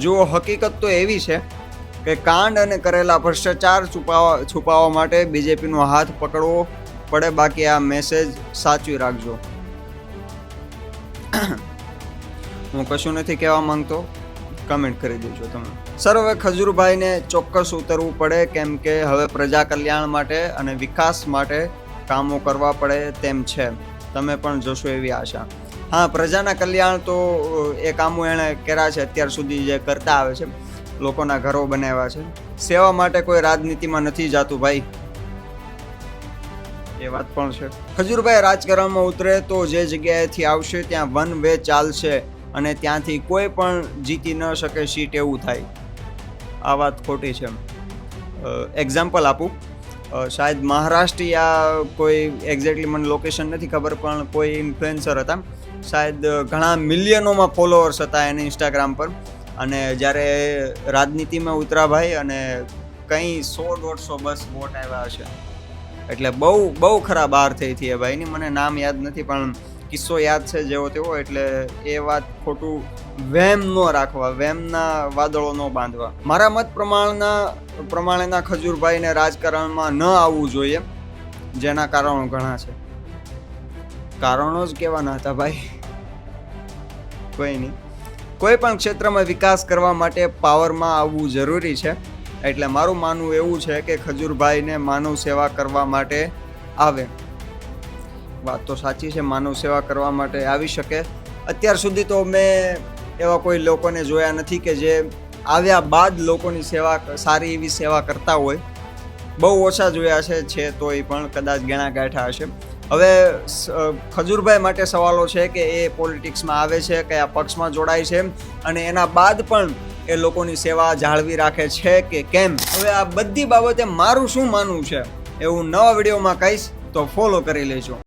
જુઓ, હકીકત તો એવી છે કે કાંડ અને કરેલા ભ્રષ્ટાચાર છુપાવવા માટે બીજેપીનો હાથ પકડવો પડે. બાકી આ મેસેજ સાચવી રાખજો. હું કશું નથી કહેવા માંગતો, કમેન્ટ કરી દેજો તમે. સર, હવે ખજૂરભાઈને ચોક્કસ ઉતરવું પડે, કેમ કે હવે પ્રજા કલ્યાણ માટે અને વિકાસ માટે કામો કરવા પડે તેમ છે. તમે પણ જોશો એવી આશા. હા, પ્રજાના કલ્યાણ તો એ કામો એણે કર્યા છે અત્યાર સુધી, જે કરતા આવે છે, લોકોના ઘરો બનાવ્યા છે. સેવા માટે કોઈ રાજનીતિમાં નથી જાતું ભાઈ, એ વાત પણ છે. ખજૂરભાઈ રાજકારણમાં ઉતરે તો જે જગ્યાએથી આવશે ત્યાં વન વે ચાલશે અને ત્યાંથી કોઈ પણ જીતી ન શકે સીટ, એવું થાય. આ વાત ખોટી છે. એક્ઝામ્પલ આપું, શાયદ મહારાષ્ટ્ર યા કોઈ એક્ઝેક્ટલી મને લોકેશન નથી ખબર, પણ કોઈ ઇન્ફ્લુએન્સર હતા, શાયદ ઘણા મિલિયનોમાં ફોલોઅર્સ હતા એને ઇન્સ્ટાગ્રામ પર, અને જ્યારે રાજનીતિમાં ઉતરા ભાઈ અને કંઈ 100-150 બસ વોટ આવ્યા હશે. એટલે બહુ ખરાબ હાર થઈ હતી એ ભાઈની. મને નામ યાદ નથી પણ કિસ્સો યાદ છે જેવો તેવો. એટલે એ વાત ખોટું વહેમ ન રાખવા, વહેમના વાદળો ન બાંધવા. મારા મત પ્રમાણેના ખજૂરભાઈને રાજકારણમાં ન આવવું જોઈએ, જેના કારણો ઘણા છે. કારણો જ કહેવાના હતા ભાઈ, કોઈ નહીં. કોઈ પણ ક્ષેત્રમાં વિકાસ કરવા માટે પાવરમાં આવવું જરૂરી છે. એટલે મારું માનવું એવું છે કે ખજૂરભાઈને માનવ સેવા કરવા માટે આવે. વાત તો સાચી છે, માનવ સેવા કરવા માટે આવી શકે. અત્યાર સુધી તો મેં એવા કોઈ લોકોને જોયા નથી કે જે આવ્યા બાદ લોકોની સેવા, સારી એવી સેવા કરતા હોય. બહુ ઓછા જોયા છે તોય પણ કદાચ ગણા ગાંઠા હશે. હવે ખજૂરભાઈ માટે સવાલો છે કે એ પોલિટિક્સમાં આવે છે, કયા પક્ષમાં જોડાય છે, અને એના બાદ પણ એ લોકોની સેવા જાળવી રાખે છે કે કેમ. હવે આ બધી બાબતે મારું શું માનવું છે એવું નવા વિડીયોમાં કહીશ, તો ફોલો કરી લેજો.